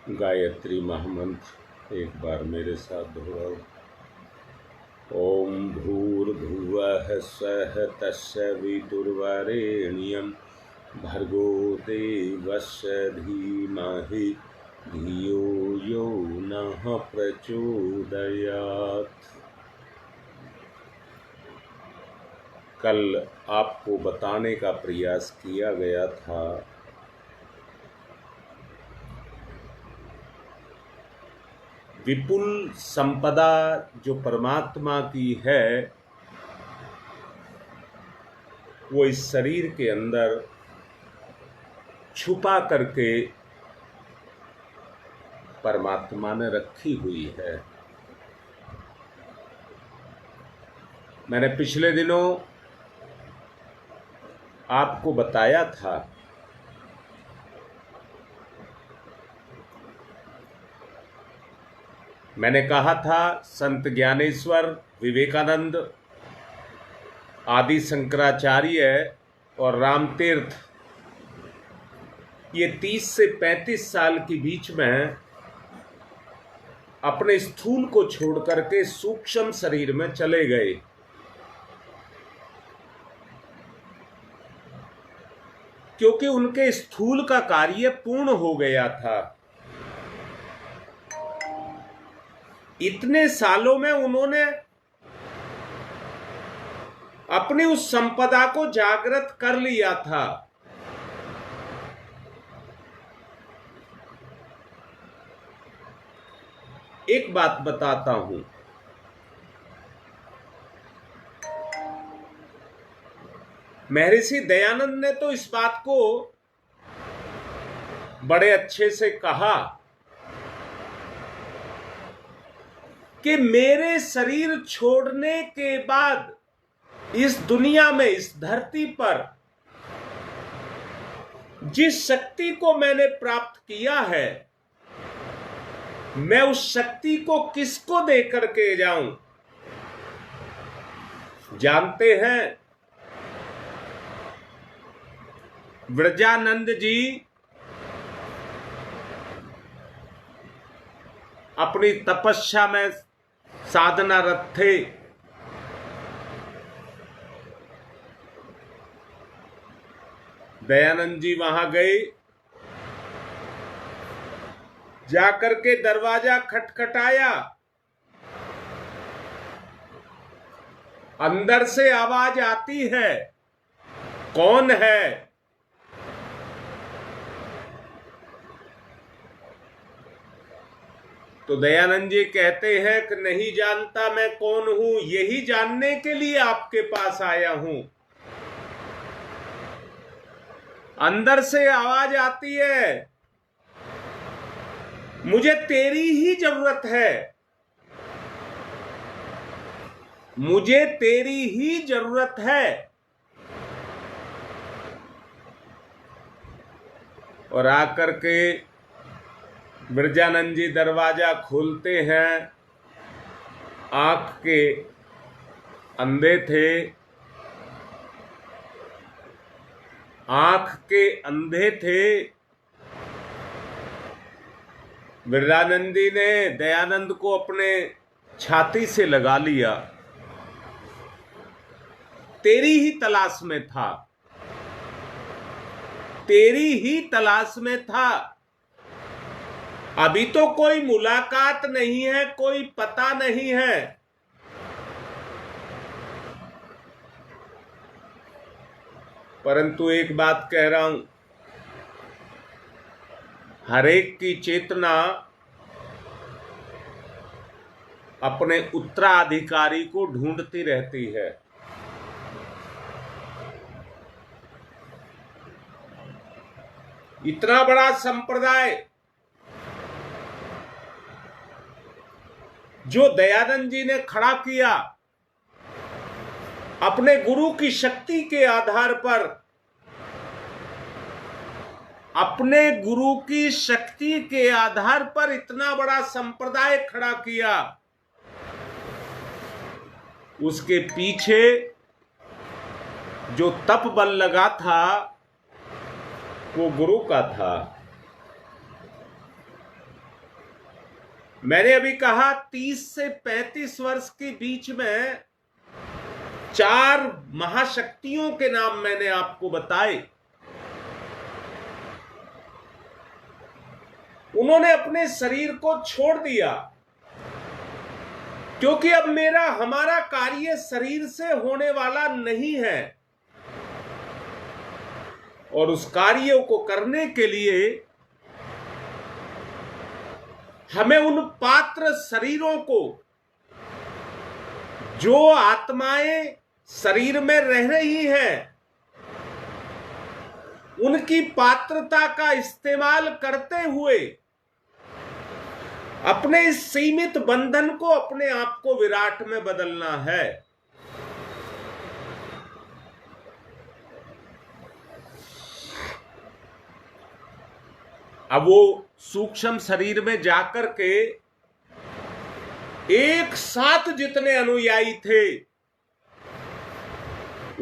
गायत्री महामंत्र एक बार मेरे साथ दोहराओ। ओम भूर्भुवः स्वः तत्सवितुर्वरेण्यं भर्गो देवस्य धीमहि धियो यो नः प्रचोदयात्। कल आपको बताने का प्रयास किया गया था विपुल संपदा जो परमात्मा की है वो इस शरीर के अंदर छुपा करके परमात्मा ने रखी हुई है। मैंने पिछले दिनों आपको बताया था मैंने कहा था संत ज्ञानेश्वर, विवेकानंद, आदि शंकराचार्य और रामतीर्थ ये 30 से 35 साल के बीच में अपने स्थूल को छोड़ करके सूक्ष्म शरीर में चले गए। क्योंकि उनके स्थूल का कार्य पूर्ण हो गया था। इतने सालों में उन्होंने अपनी उस संपदा को जागृत कर लिया था। एक बात बताता हूं, महर्षि दयानंद ने तो इस बात को बड़े अच्छे से कहा कि मेरे शरीर छोड़ने के बाद इस दुनिया में, इस धरती पर जिस शक्ति को मैंने प्राप्त किया है, मैं उस शक्ति को किसको दे करके जाऊं? जानते हैं, ब्रजानंद जी अपनी तपस्या में साधनारत थे। दयानंद जी वहां गए, जाकर के दरवाजा खटखटाया। अंदर से आवाज आती है, कौन है? तो दयानंद जी कहते हैं कि नहीं जानता मैं कौन हूं, यही जानने के लिए आपके पास आया हूं। अंदर से आवाज आती है, मुझे तेरी ही जरूरत है, मुझे तेरी ही जरूरत है। और आकर के ब्रजानंद जी दरवाजा खोलते हैं। आंख के अंधे थे, आंख के अंधे थे। ब्रजानंदी ने दयानंद को अपने छाती से लगा लिया। तेरी ही तलाश में था, तेरी ही तलाश में था। अभी तो कोई मुलाकात नहीं है, कोई पता नहीं है, परंतु एक बात कह रहा हूं, हरेक की चेतना अपने उत्तराधिकारी को ढूंढती रहती है। इतना बड़ा संप्रदाय जो दयानंद जी ने खड़ा किया, अपने गुरु की शक्ति के आधार पर, अपने गुरु की शक्ति के आधार पर इतना बड़ा संप्रदाय खड़ा किया। उसके पीछे जो तप बल लगा था वो गुरु का था। मैंने अभी कहा 30 से 35 वर्ष के बीच में 4 महाशक्तियों के नाम मैंने आपको बताए। उन्होंने अपने शरीर को छोड़ दिया, क्योंकि अब हमारा कार्य शरीर से होने वाला नहीं है, और उस कार्य को करने के लिए हमें उन पात्र शरीरों को, जो आत्माएं शरीर में रह रही हैं, उनकी पात्रता का इस्तेमाल करते हुए अपने इस सीमित बंधन को, अपने आप को विराट में बदलना है। अब वो सूक्ष्म शरीर में जाकर के एक साथ जितने अनुयायी थे,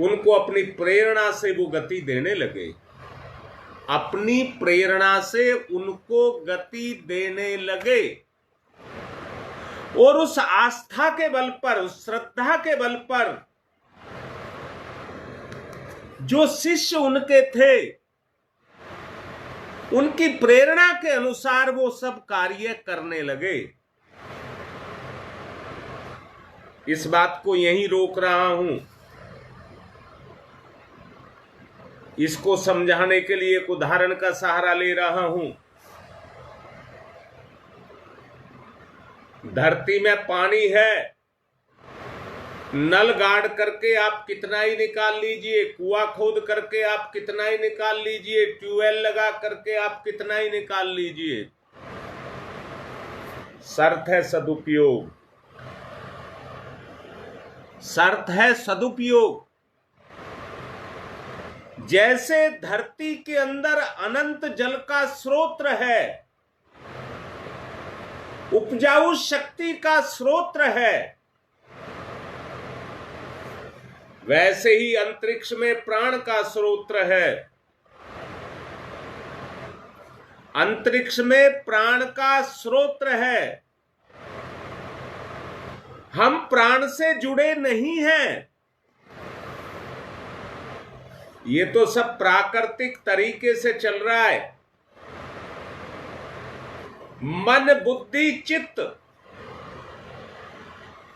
उनको अपनी प्रेरणा से वो गति देने लगे। अपनी प्रेरणा से उनको गति देने लगे, और उस आस्था के बल पर, उस श्रद्धा के बल पर जो शिष्य उनके थे, उनकी प्रेरणा के अनुसार वो सब कार्य करने लगे। इस बात को यहीं रोक रहा हूं। इसको समझाने के लिए एक उदाहरण का सहारा ले रहा हूं। धरती में पानी है, नल गाड़ करके आप कितना ही निकाल लीजिए, कुआं खोद करके आप कितना ही निकाल लीजिए, ट्यूबवेल लगा करके आप कितना ही निकाल लीजिए, शर्त है सदुपयोग। शर्त है सदुपयोग। जैसे धरती के अंदर अनंत जल का स्रोत है, उपजाऊ शक्ति का स्रोत है, वैसे ही अंतरिक्ष में प्राण का स्रोत है। अंतरिक्ष में प्राण का स्रोत है। हम प्राण से जुड़े नहीं हैं। ये तो सब प्राकृतिक तरीके से चल रहा है। मन, बुद्धि, चित्त,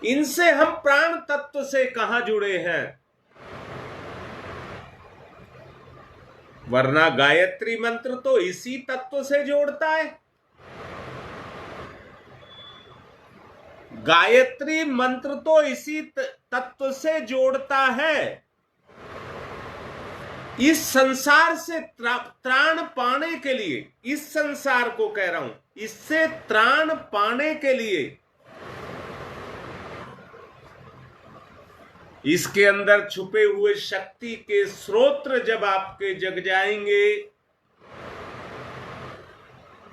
इनसे हम प्राण तत्व से कहां जुड़े हैं? वरना गायत्री मंत्र तो इसी तत्व से जोड़ता है। गायत्री मंत्र तो इसी तत्व से जोड़ता है। इस संसार से त्राण पाने के लिए, इस संसार को कह रहा हूं, इससे त्राण पाने के लिए इसके अंदर छुपे हुए शक्ति के स्रोत जब आपके जग जाएंगे,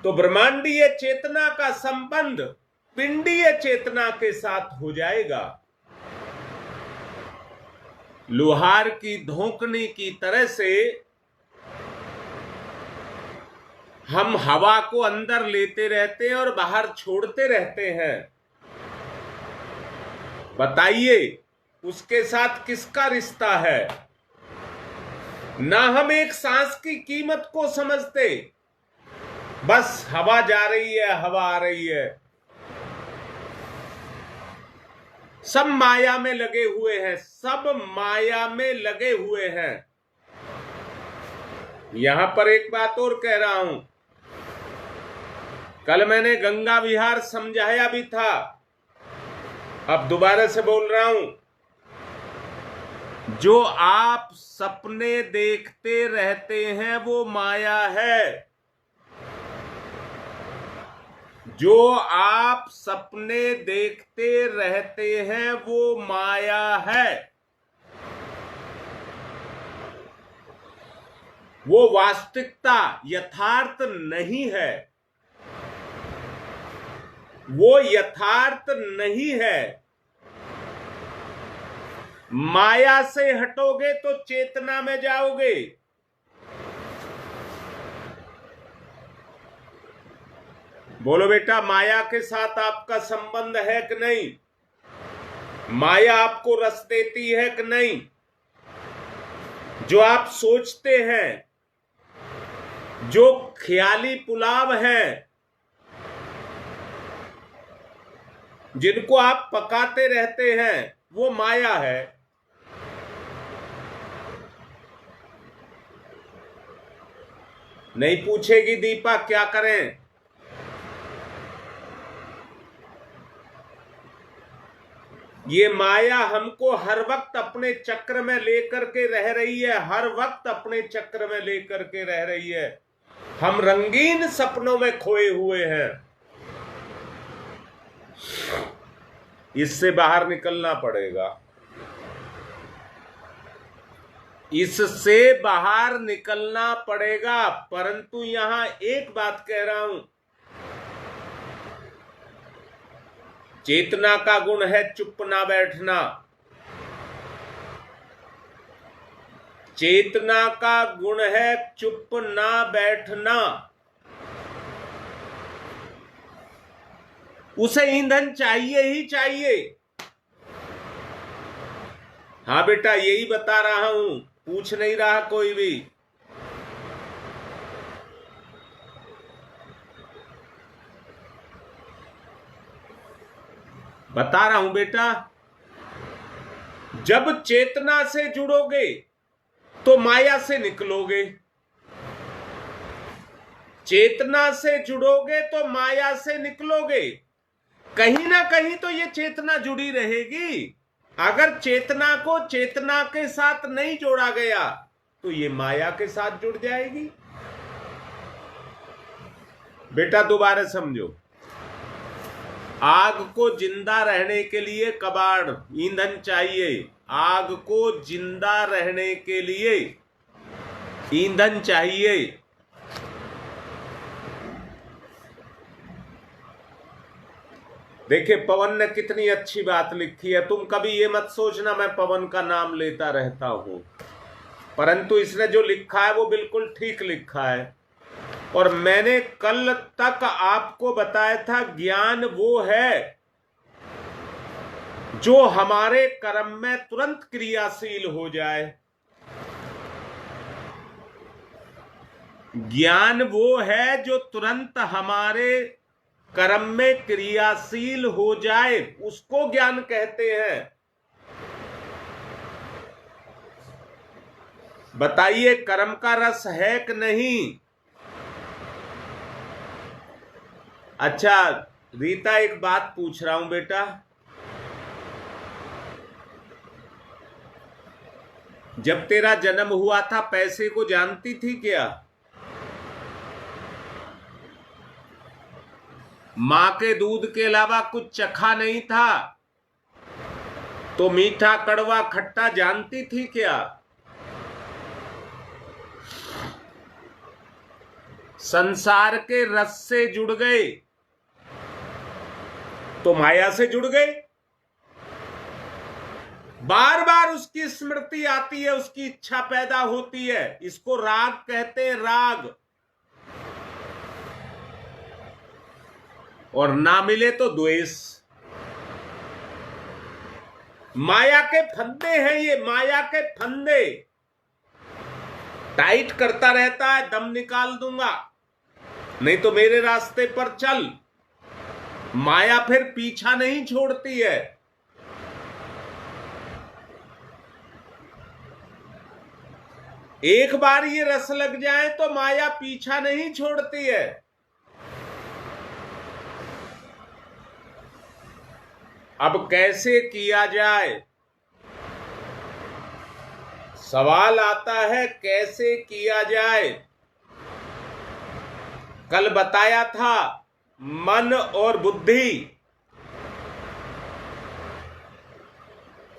तो ब्रह्मांडीय चेतना का संबंध पिंडीय चेतना के साथ हो जाएगा। लोहार की धोकने की तरह से हम हवा को अंदर लेते रहते हैं और बाहर छोड़ते रहते हैं। बताइए, उसके साथ किसका रिश्ता है? ना हम एक सांस की कीमत को समझते, बस हवा जा रही है, हवा आ रही है। सब माया में लगे हुए हैं, सब माया में लगे हुए हैं। यहां पर एक बात और कह रहा हूं, कल मैंने गंगा विहार समझाया भी था, अब दोबारा से बोल रहा हूं। जो आप सपने देखते रहते हैं वो माया है। जो आप सपने देखते रहते हैं वो माया है। वो वास्तविकता, यथार्थ नहीं है। वो यथार्थ नहीं है। माया से हटोगे तो चेतना में जाओगे। बोलो बेटा, माया के साथ आपका संबंध है कि नहीं? माया आपको रस देती है कि नहीं? जो आप सोचते हैं, जो ख्याली पुलाव है, जिनको आप पकाते रहते हैं, वो माया है। नहीं पूछेगी दीपा क्या करें? ये माया हमको हर वक्त अपने चक्र में लेकर के रह रही है, हर वक्त अपने चक्र में लेकर के रह रही है। हम रंगीन सपनों में खोए हुए हैं। इससे बाहर निकलना पड़ेगा, इससे बाहर निकलना पड़ेगा। परंतु यहां एक बात कह रहा हूं, चेतना का गुण है चुप ना बैठना। चेतना का गुण है चुप ना बैठना। उसे ईंधन चाहिए ही चाहिए। हाँ बेटा, यही बता रहा हूं, पूछ नहीं रहा कोई भी। बता रहा हूं बेटा, जब चेतना से जुड़ोगे तो माया से निकलोगे, चेतना से जुड़ोगे तो माया से निकलोगे। कहीं ना कहीं तो ये चेतना जुड़ी रहेगी। अगर चेतना को चेतना के साथ नहीं जोड़ा गया तो ये माया के साथ जुड़ जाएगी। बेटा दोबारा समझो, आग को जिंदा रहने के लिए कबाड़, ईंधन चाहिए। आग को जिंदा रहने के लिए ईंधन चाहिए। देखिए, पवन ने कितनी अच्छी बात लिखी है। तुम कभी ये मत सोचना मैं पवन का नाम लेता रहता हूं, परंतु इसने जो लिखा है वो बिल्कुल ठीक लिखा है। और मैंने कल तक आपको बताया था, ज्ञान वो है जो हमारे कर्म में तुरंत क्रियाशील हो जाए। ज्ञान वो है जो तुरंत हमारे कर्म में क्रियाशील हो जाए, उसको ज्ञान कहते हैं। बताइए, कर्म का रस है कि नहीं? अच्छा रीता, एक बात पूछ रहा हूं बेटा, जब तेरा जन्म हुआ था पैसे को जानती थी क्या? मां के दूध के अलावा कुछ चखा नहीं था, तो मीठा कड़वा खट्टा जानती थी क्या? संसार के रस से जुड़ गए तो माया से जुड़ गए। बार बार उसकी स्मृति आती है, उसकी इच्छा पैदा होती है। इसको राग कहते हैं, राग। और ना मिले तो द्वेष। माया के फंदे हैं ये, माया के फंदे। टाइट करता रहता है, दम निकाल दूंगा, नहीं तो मेरे रास्ते पर चल। माया फिर पीछा नहीं छोड़ती है। एक बार ये रस लग जाए तो माया पीछा नहीं छोड़ती है। अब कैसे किया जाए? सवाल आता है कैसे किया जाए। कल बताया था, मन और बुद्धि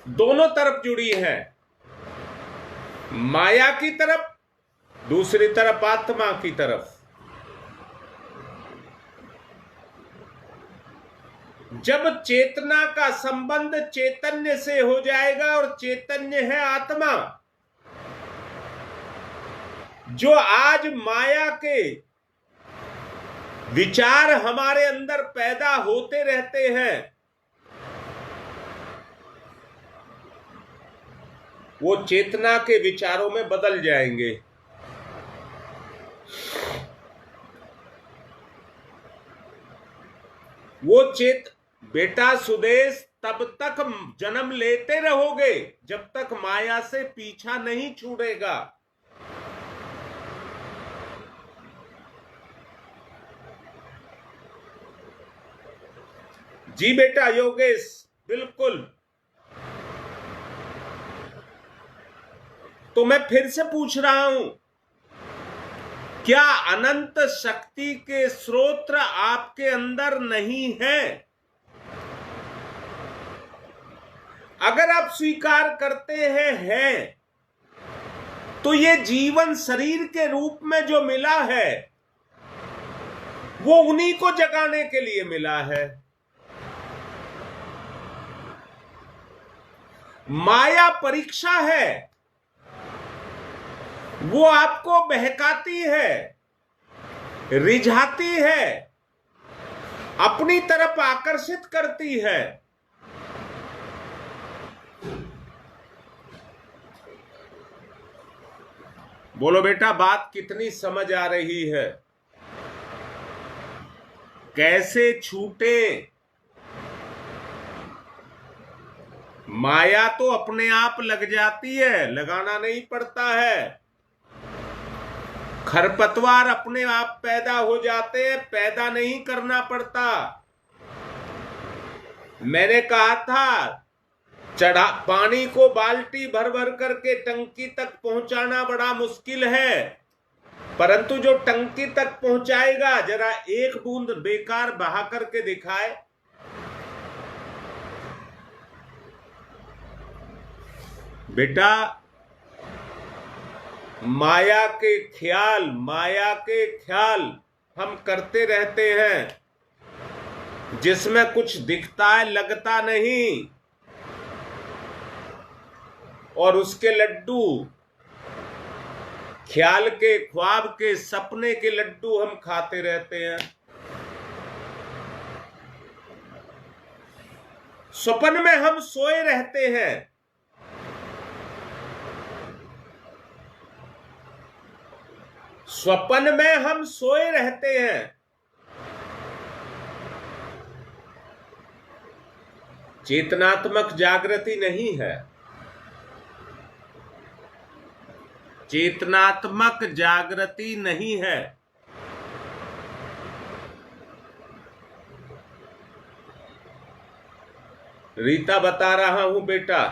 दोनों तरफ जुड़ी है। माया की तरफ, दूसरी तरफ आत्मा की तरफ। जब चेतना का संबंध चैतन्य से हो जाएगा, और चैतन्य है आत्मा, जो आज माया के विचार हमारे अंदर पैदा होते रहते हैं, वो चेतना के विचारों में बदल जाएंगे। वो बेटा सुदेश, तब तक जन्म लेते रहोगे जब तक माया से पीछा नहीं छूटेगा। जी बेटा योगेश, बिल्कुल। तो मैं फिर से पूछ रहा हूं, क्या अनंत शक्ति के स्रोत आपके अंदर नहीं है? अगर आप स्वीकार करते हैं तो ये जीवन शरीर के रूप में जो मिला है वो उन्हीं को जगाने के लिए मिला है। माया परीक्षा है, वो आपको बहकाती है, रिझाती है, अपनी तरफ आकर्षित करती है। बोलो बेटा, बात कितनी समझ आ रही है? कैसे छूटे? माया तो अपने आप लग जाती है, लगाना नहीं पड़ता है। खरपतवार अपने आप पैदा हो जाते हैं, पैदा नहीं करना पड़ता। मैंने कहा था, पानी को बाल्टी भर भर करके टंकी तक पहुंचाना बड़ा मुश्किल है, परंतु जो टंकी तक पहुंचाएगा जरा एक बूंद बेकार बहा करके दिखाए। बेटा, माया के ख्याल हम करते रहते हैं, जिसमें कुछ दिखता है, लगता नहीं, और उसके लड्डू, ख्याल के, ख्वाब के, सपने के लड्डू हम खाते रहते हैं। स्वप्न में हम सोए रहते हैं, स्वप्न में हम सोए रहते हैं। चेतनात्मक जागृति नहीं है, चेतनात्मक जागृति नहीं है। रीता बता रहा हूं बेटा,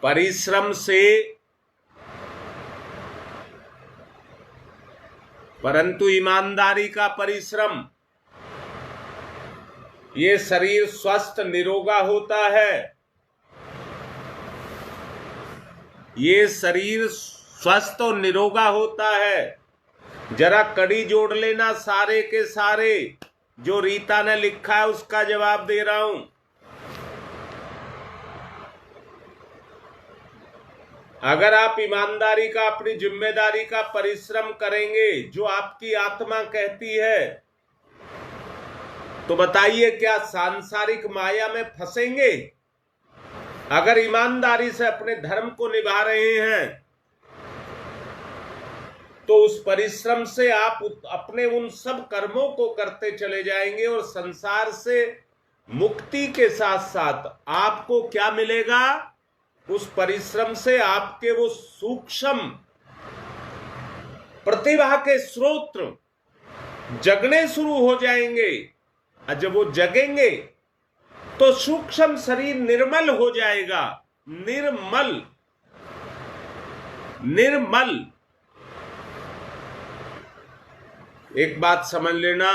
परिश्रम से, परंतु ईमानदारी का परिश्रम, ये शरीर स्वस्थ निरोगा होता है। ये शरीर स्वस्थ और निरोगा होता है। जरा कड़ी जोड़ लेना सारे के सारे। जो रीता ने लिखा है उसका जवाब दे रहा हूं। अगर आप ईमानदारी का, अपनी जिम्मेदारी का परिश्रम करेंगे जो आपकी आत्मा कहती है, तो बताइए क्या सांसारिक माया में फंसेंगे? अगर ईमानदारी से अपने धर्म को निभा रहे हैं तो उस परिश्रम से आप अपने उन सब कर्मों को करते चले जाएंगे और संसार से मुक्ति के साथ साथ आपको क्या मिलेगा? उस परिश्रम से आपके वो सूक्ष्म प्रतिभा के स्रोत जगने शुरू हो जाएंगे। और जब वो जगेंगे तो सूक्ष्म शरीर निर्मल हो जाएगा। निर्मल, निर्मल। एक बात समझ लेना,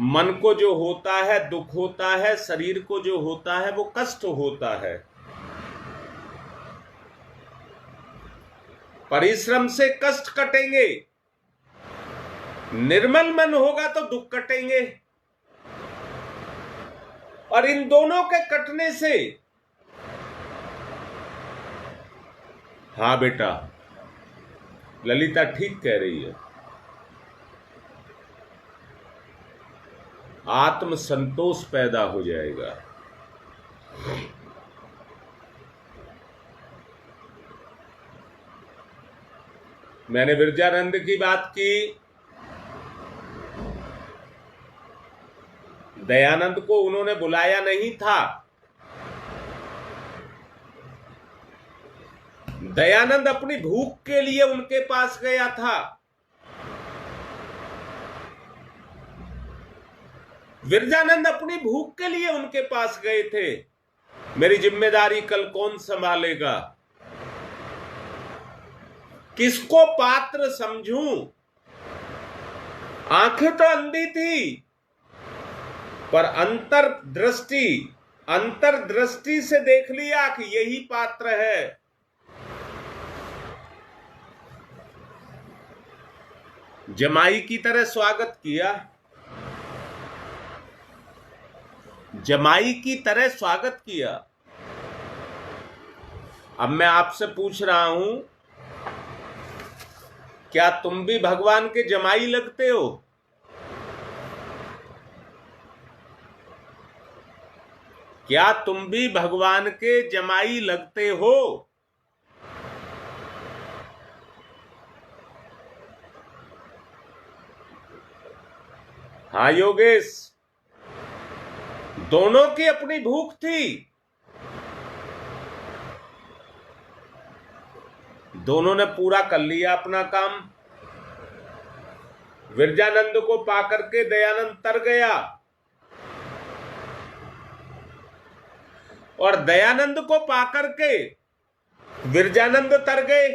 मन को जो होता है दुख होता है, शरीर को जो होता है वो कष्ट होता है। परिश्रम से कष्ट कटेंगे, निर्मल मन होगा तो दुख कटेंगे। और इन दोनों के कटने से हाँ बेटा, ललिता ठीक कह रही है। आत्म संतोष पैदा हो जाएगा। मैंने विरजानंद की बात की। दयानंद को उन्होंने बुलाया नहीं था। दयानंद अपनी भूख के लिए उनके पास गया था। विरजानंद अपनी भूख के लिए उनके पास गए थे। मेरी जिम्मेदारी कल कौन संभालेगा, किसको पात्र समझूं। आंखें तो अंधी थी, पर अंतर्दृष्टि से देख लिया कि यही पात्र है। जमाई की तरह स्वागत किया, जमाई की तरह स्वागत किया। अब मैं आपसे पूछ रहा हूं, क्या तुम भी भगवान के जमाई लगते हो? क्या तुम भी भगवान के जमाई लगते हो? हाँ योगेश, दोनों की अपनी भूख थी। दोनों ने पूरा कर लिया अपना काम। विरजानंद को पाकर के दयानंद तर गया, और दयानंद को पाकर के विरजानंद तर गए।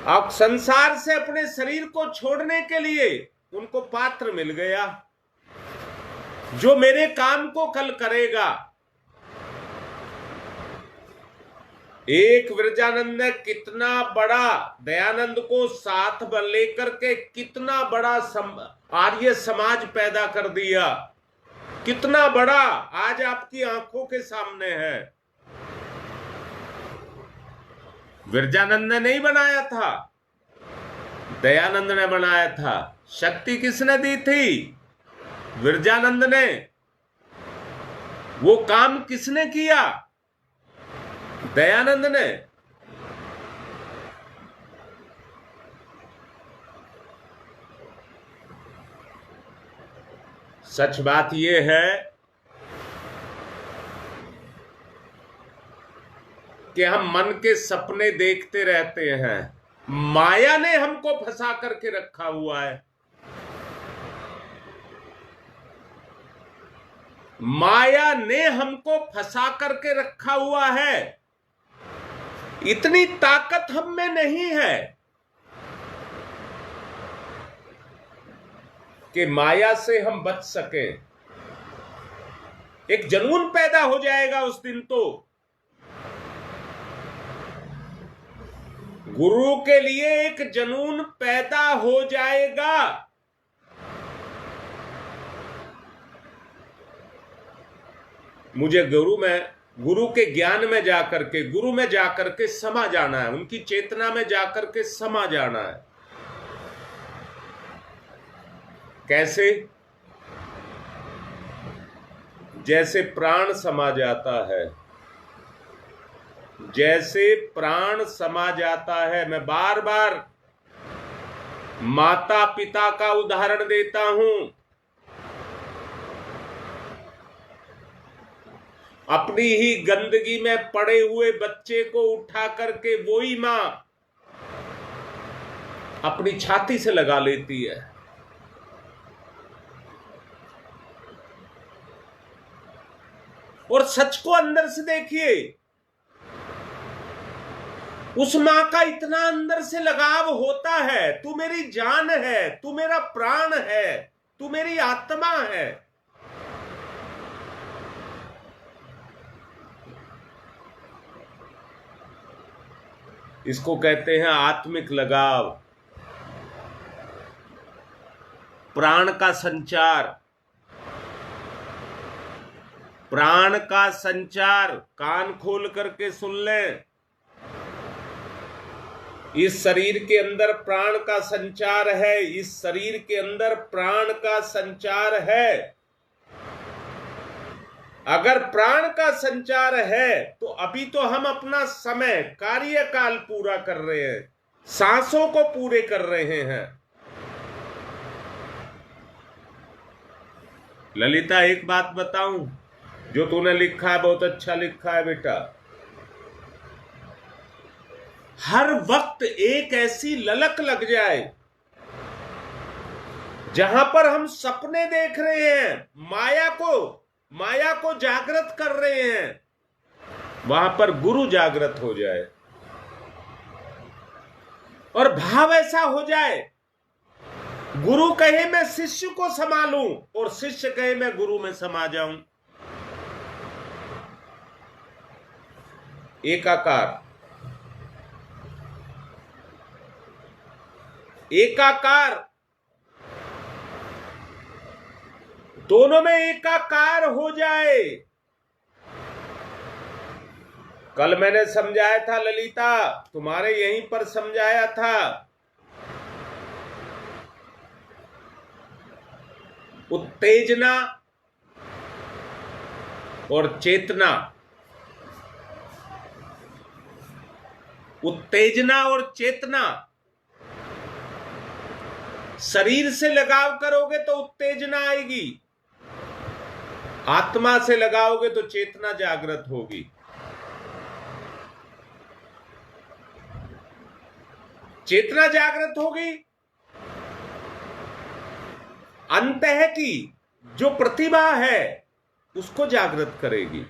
अब संसार से अपने शरीर को छोड़ने के लिए उनको पात्र मिल गया, जो मेरे काम को कल करेगा। एक विरजानंद ने कितना बड़ा, दयानंद को साथ लेकर के कितना बड़ा आर्य समाज पैदा कर दिया। कितना बड़ा आज आपकी आंखों के सामने है। विरजानंद ने नहीं बनाया था, दयानंद ने बनाया था। शक्ति किसने दी थी? विरजानंद ने। वो काम किसने किया? दयानंद ने। सच बात यह है कि हम मन के सपने देखते रहते हैं। माया ने हमको फंसा करके रखा हुआ है। माया ने हमको फंसा करके रखा हुआ है। इतनी ताकत हम में नहीं है कि माया से हम बच सके। एक जुनून पैदा हो जाएगा उस दिन। तो गुरु के लिए एक जुनून पैदा हो जाएगा। मुझे गुरु के ज्ञान में जाकर के, गुरु में जाकर के समा जाना है, उनकी चेतना में जाकर के समा जाना है। कैसे? जैसे प्राण समा जाता है, जैसे प्राण समा जाता है। मैं बार बार माता पिता का उदाहरण देता हूं। अपनी ही गंदगी में पड़े हुए बच्चे को उठा करके वही मां अपनी छाती से लगा लेती है। और सच को अंदर से देखिए, उस मां का इतना अंदर से लगाव होता है। तू मेरी जान है, तू मेरा प्राण है, तू मेरी आत्मा है। इसको कहते हैं आत्मिक लगाव, प्राण का संचार। प्राण का संचार कान खोल करके सुन लें। इस शरीर के अंदर प्राण का संचार है, इस शरीर के अंदर प्राण का संचार है। अगर प्राण का संचार है तो अभी तो हम अपना समय कार्यकाल पूरा कर रहे हैं, सांसों को पूरे कर रहे हैं। ललिता, एक बात बताऊं, जो तूने लिखा है बहुत अच्छा लिखा है बेटा। हर वक्त एक ऐसी ललक लग जाए जहां पर हम सपने देख रहे हैं, माया को जागृत कर रहे हैं, वहां पर गुरु जागृत हो जाए और भाव ऐसा हो जाए, गुरु कहे मैं शिष्य को संभालूं और शिष्य कहे मैं गुरु में समा जाऊं। एकाकार, दोनों में एकाकार हो जाए। कल मैंने समझाया था ललिता, तुम्हारे यहीं पर समझाया था, उत्तेजना और चेतना, उत्तेजना और चेतना। शरीर से लगाव करोगे तो उत्तेजना आएगी, आत्मा से लगाओगे तो चेतना जागृत होगी। चेतना जागृत होगी, अंतः की जो प्रतिभा है उसको जागृत करेगी।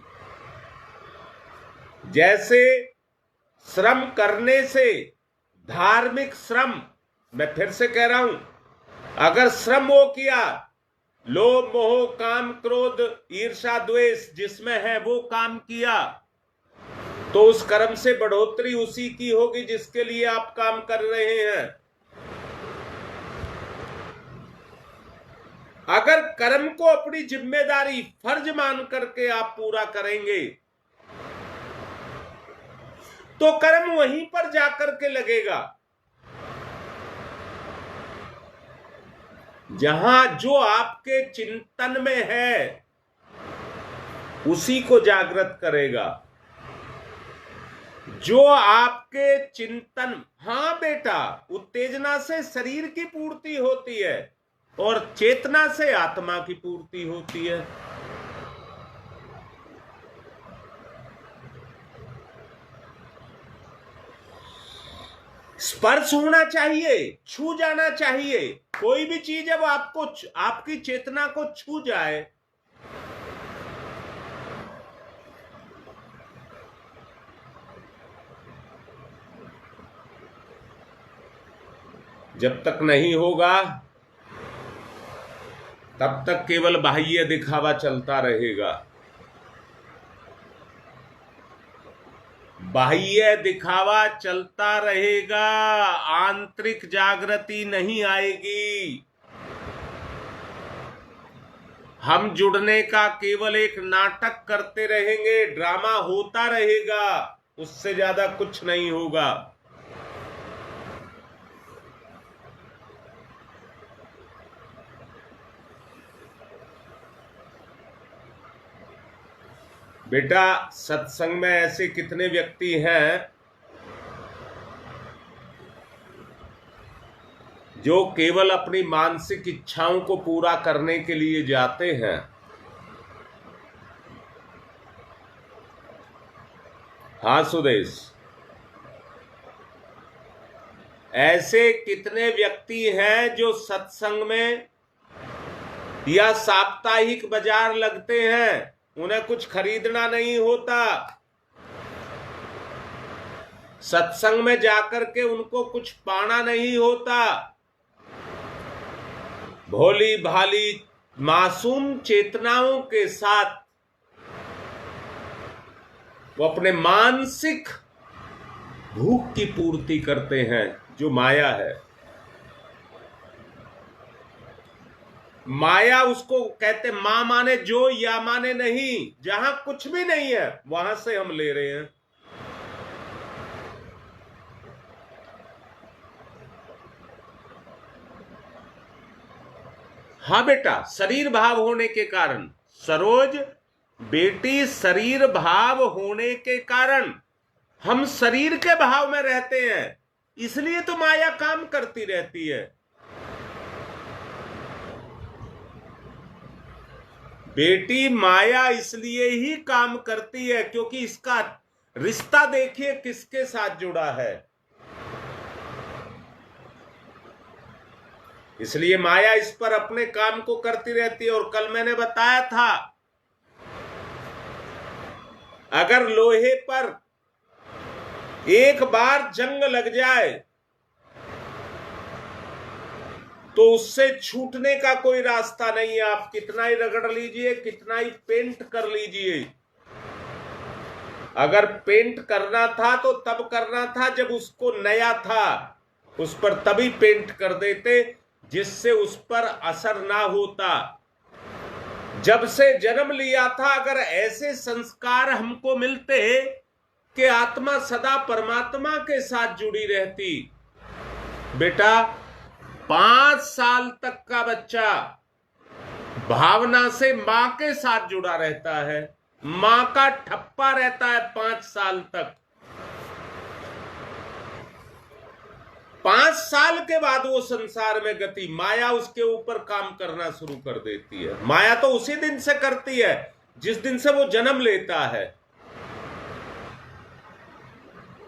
जैसे श्रम करने से, धार्मिक श्रम, मैं फिर से कह रहा हूं, अगर श्रम वो किया, लोभ मोह काम क्रोध ईर्षा द्वेष जिसमें है वो काम किया, तो उस कर्म से बढ़ोतरी उसी की होगी जिसके लिए आप काम कर रहे हैं। अगर कर्म को अपनी जिम्मेदारी फर्ज मान करके आप पूरा करेंगे तो कर्म वहीं पर जाकर के लगेगा जहां जो आपके चिंतन में है उसी को जागृत करेगा। जो आपके चिंतन, हां बेटा, उत्तेजना से शरीर की पूर्ति होती है और चेतना से आत्मा की पूर्ति होती है। स्पर्श होना चाहिए, छू जाना चाहिए। कोई भी चीज जब आपको, आपकी चेतना को छू जाए, जब तक नहीं होगा तब तक केवल बाह्य दिखावा चलता रहेगा। बाह्य दिखावा चलता रहेगा, आंतरिक जागृति नहीं आएगी। हम जुड़ने का केवल एक नाटक करते रहेंगे, ड्रामा होता रहेगा, उससे ज्यादा कुछ नहीं होगा। बेटा, सत्संग में ऐसे कितने व्यक्ति हैं जो केवल अपनी मानसिक इच्छाओं को पूरा करने के लिए जाते हैं। हाँ सुदेश, ऐसे कितने व्यक्ति हैं जो सत्संग में या साप्ताहिक बाजार लगते हैं, उन्हें कुछ खरीदना नहीं होता, सत्संग में जाकर के उनको कुछ पाना नहीं होता। भोली भाली मासूम चेतनाओं के साथ वो अपने मानसिक भूख की पूर्ति करते हैं, जो माया है। माया उसको कहते, मां माने जो, या माने नहीं। जहां कुछ भी नहीं है वहां से हम ले रहे हैं। हाँ बेटा, शरीर भाव होने के कारण, सरोज बेटी, शरीर भाव होने के कारण हम शरीर के भाव में रहते हैं, इसलिए तो माया काम करती रहती है। बेटी, माया इसलिए ही काम करती है क्योंकि इसका रिश्ता देखिए किसके साथ जुड़ा है। इसलिए माया इस पर अपने काम को करती रहती है। और कल मैंने बताया था, अगर लोहे पर एक बार जंग लग जाए तो उससे छूटने का कोई रास्ता नहीं है। आप कितना ही रगड़ लीजिए, कितना ही पेंट कर लीजिए, अगर पेंट करना था तो तब करना था जब उसको नया था, उस पर तभी पेंट कर देते जिससे उस पर असर ना होता। जब से जन्म लिया था, अगर ऐसे संस्कार हमको मिलते कि आत्मा सदा परमात्मा के साथ जुड़ी रहती। बेटा, 5 साल तक का बच्चा भावना से मां के साथ जुड़ा रहता है, मां का ठप्पा रहता है 5 साल तक। 5 साल के बाद वो संसार में गति, माया उसके ऊपर काम करना शुरू कर देती है। माया तो उसी दिन से करती है जिस दिन से वो जन्म लेता है,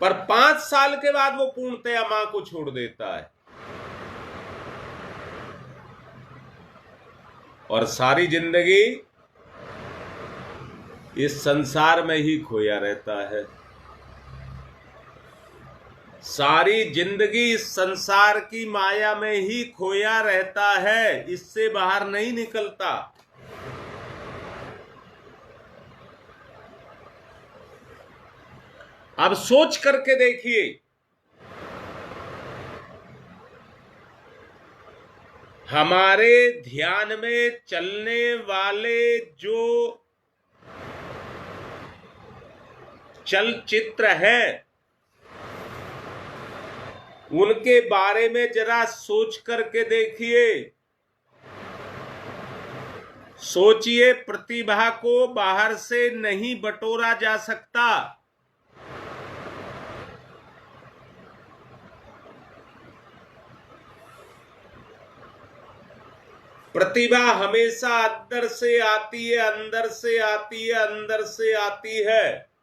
पर 5 साल के बाद वो पूर्णतया मां को छोड़ देता है और सारी जिंदगी इस संसार में ही खोया रहता है। सारी जिंदगी इस संसार की माया में ही खोया रहता है, इससे बाहर नहीं निकलता। अब सोच करके देखिए, हमारे ध्यान में चलने वाले जो चलचित्र हैं, उनके बारे में जरा सोच करके देखिए। सोचिए, प्रतिभा को बाहर से नहीं बटोरा जा सकता। प्रतिभा हमेशा अंदर से आती है, अंदर से आती है, अंदर से आती है।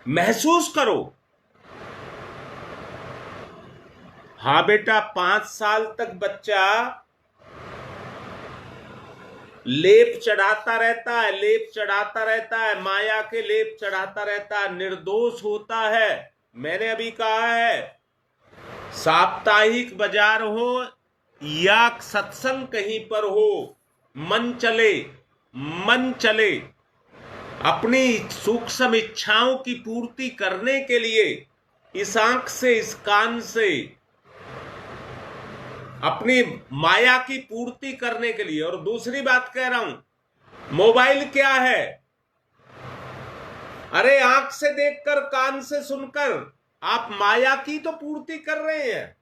महसूस करो। हाँ बेटा, 5 साल तक बच्चा लेप चढ़ाता रहता है, लेप चढ़ाता रहता है, माया के लेप चढ़ाता रहता है, निर्दोष होता है। मैंने अभी कहा है, साप्ताहिक बाजार हो या सत्संग कहीं पर हो, मन चले, मन चले। अपनी सूक्ष्म इच्छाओं की पूर्ति करने के लिए इस आंख से, इस कान से, अपनी माया की पूर्ति करने के लिए। और दूसरी बात कह रहा हूं, मोबाइल क्या है? अरे आंख से देखकर, कान से सुनकर आप माया की तो पूर्ति कर रहे हैं।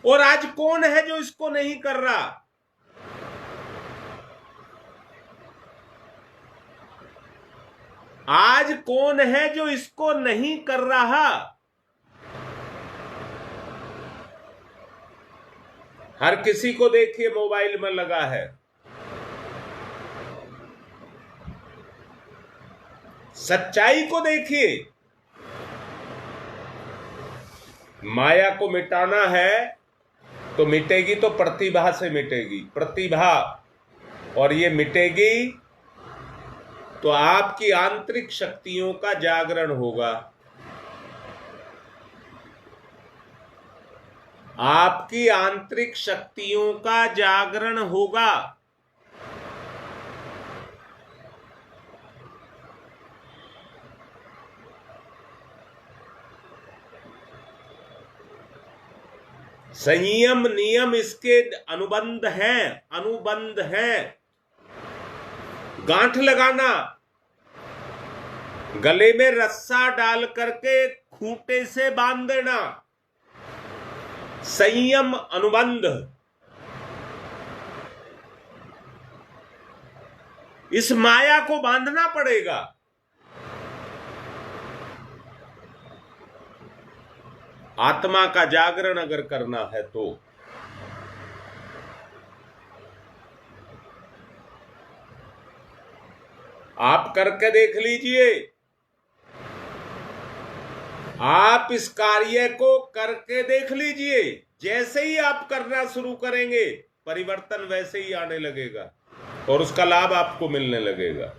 और आज कौन है जो इसको नहीं कर रहा? आज कौन है जो इसको नहीं कर रहा? हर किसी को देखिए मोबाइल में लगा है। सच्चाई को देखिए, माया को मिटाना है तो मिटेगी तो प्रतिभा से मिटेगी, प्रतिभा। और ये मिटेगी तो आपकी आंतरिक शक्तियों का जागरण होगा। आपकी आंतरिक शक्तियों का जागरण होगा। संयम नियम इसके अनुबंध हैं, अनुबंध हैं। गांठ लगाना, गले में रस्सा डाल करके खूंटे से बांध देना, संयम अनुबंध, इस माया को बांधना पड़ेगा। आत्मा का जागरण अगर करना है तो आप करके देख लीजिए। आप इस कार्य को करके देख लीजिए। जैसे ही आप करना शुरू करेंगे परिवर्तन वैसे ही आने लगेगा और उसका लाभ आपको मिलने लगेगा।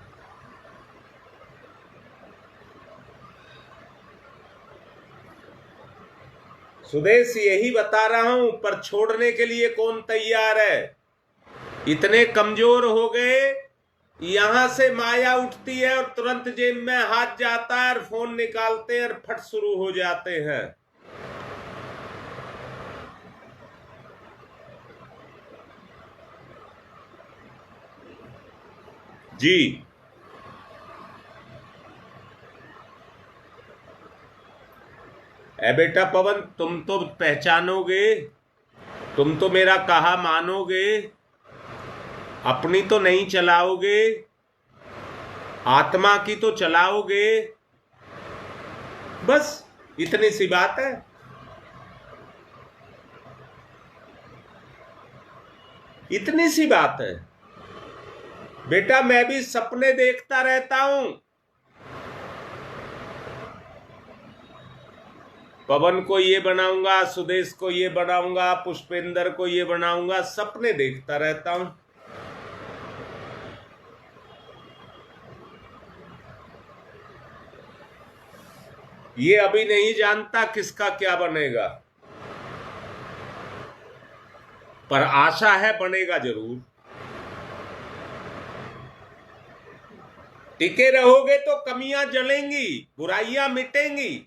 सुदेश यही बता रहा हूं, पर छोड़ने के लिए कौन तैयार है? इतने कमजोर हो गए, यहां से माया उठती है और तुरंत जेब में हाथ जाता है और फोन निकालते हैं और फट शुरू हो जाते हैं। जी ए बेटा पवन, तुम तो पहचानोगे, तुम तो मेरा कहा मानोगे, अपनी तो नहीं चलाओगे, आत्मा की तो चलाओगे। बस इतनी सी बात है। इतनी सी बात है बेटा। मैं भी सपने देखता रहता हूं। पवन को ये बनाऊंगा, सुदेश को ये बनाऊंगा, पुष्पेंद्र को ये बनाऊंगा, सपने देखता रहता हूं। ये अभी नहीं जानता किसका क्या बनेगा, पर आशा है बनेगा जरूर। टिके रहोगे तो कमियां जलेंगी, बुराइयां मिटेंगी,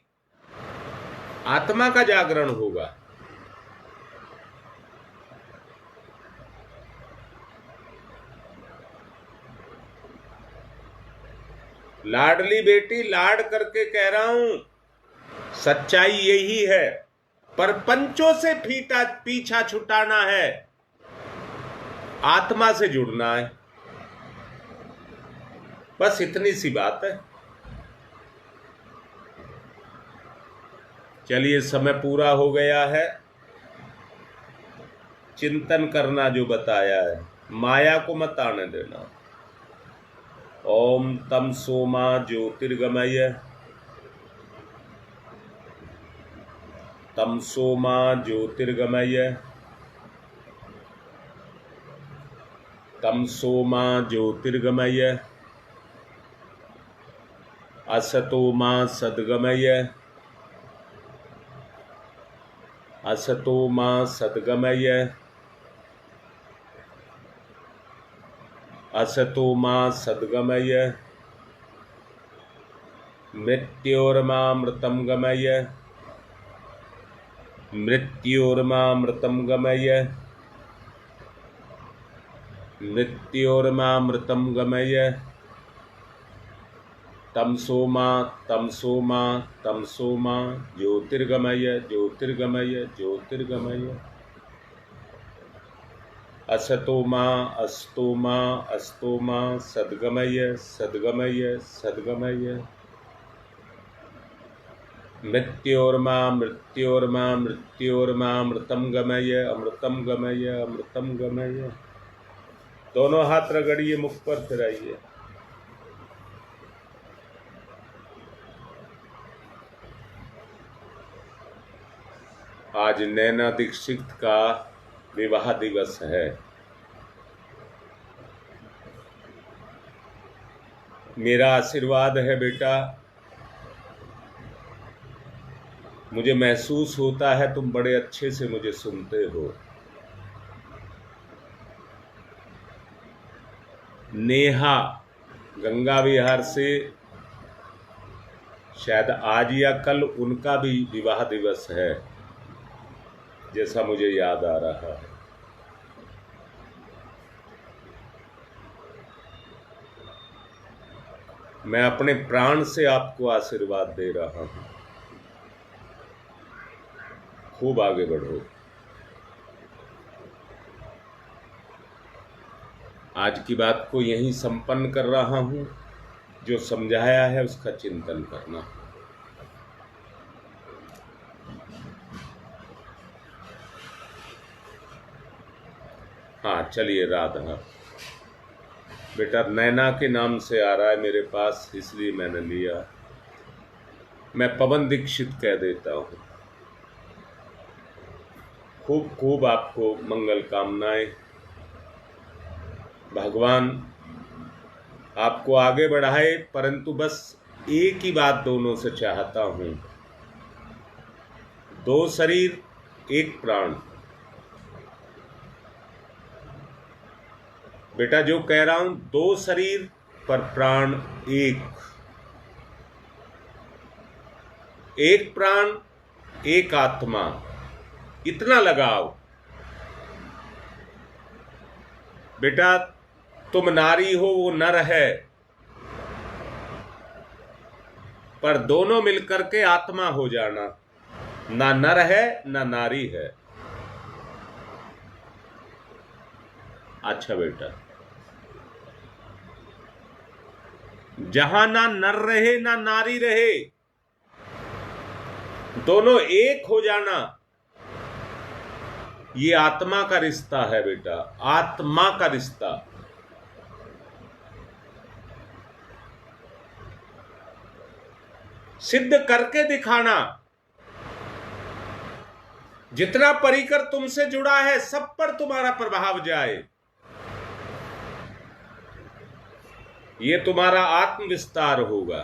आत्मा का जागरण होगा। लाडली बेटी, लाड करके कह रहा हूं, सच्चाई यही है। पर पंचों से पीछा छुटाना है, आत्मा से जुड़ना है। बस इतनी सी बात है। चलिए, समय पूरा हो गया है। चिंतन करना जो बताया है, माया को मत आने देना। ओम तम सोमा ज्योतिर्गमय, तम सोमा ज्योतिर्गमय, तम सोमा ज्योतिर्गमय, असतो मा सद्गमय, असतो मा सद्गमय, असतो मा सद्गमय, मृत्योर्मामृतं गमय, मृत्योर्मामृतं गमय, मृत्योर्मामृतं गमय, तमसो मा तमसो मा तमसो मा ज्योतिर्गमय, ज्योतिर्गमय, ज्योतिर्गमय, असतो मा अस्तो मा अस्तो मा सद्गमय, सद्गमय, सद्गमय, मृत्योर्मा मृत्योर्मा मृत्योर्मा अमृतम गमय, अमृतम गमय, अमृतम गमय। दोनों हाथ रगड़िए, मुख पर फिराइए। आज नैना दीक्षित का विवाह दिवस है। मेरा आशीर्वाद है बेटा, मुझे महसूस होता है तुम बड़े अच्छे से मुझे सुनते हो। नेहा गंगा विहार से, शायद आज या कल उनका भी विवाह दिवस है, जैसा मुझे याद आ रहा है। मैं अपने प्राण से आपको आशीर्वाद दे रहा हूं, खूब आगे बढ़ो। आज की बात को यहीं संपन्न कर रहा हूं। जो समझाया है उसका चिंतन करना। हाँ चलिए, राधा बेटा नैना के नाम से आ रहा है मेरे पास, इसलिए मैंने लिया। मैं पवन दीक्षित कह देता हूं। खूब खूब आपको मंगल कामनाएं। भगवान आपको आगे बढ़ाए, परंतु बस एक ही बात दोनों से चाहता हूं, 2 शरीर 1 प्राण। बेटा जो कह रहा हूं, 2 शरीर पर प्राण 1, 1 प्राण 1 आत्मा, इतना लगाओ। बेटा तुम नारी हो, वो नर है, पर दोनों मिलकर के आत्मा हो जाना। ना नर है ना नारी है। अच्छा बेटा, जहां ना नर रहे ना नारी रहे, दोनों एक हो जाना, ये आत्मा का रिश्ता है बेटा, आत्मा का रिश्ता। सिद्ध करके दिखाना। जितना परिकर तुमसे जुड़ा है सब पर तुम्हारा प्रभाव जाए, ये तुम्हारा आत्म विस्तार होगा।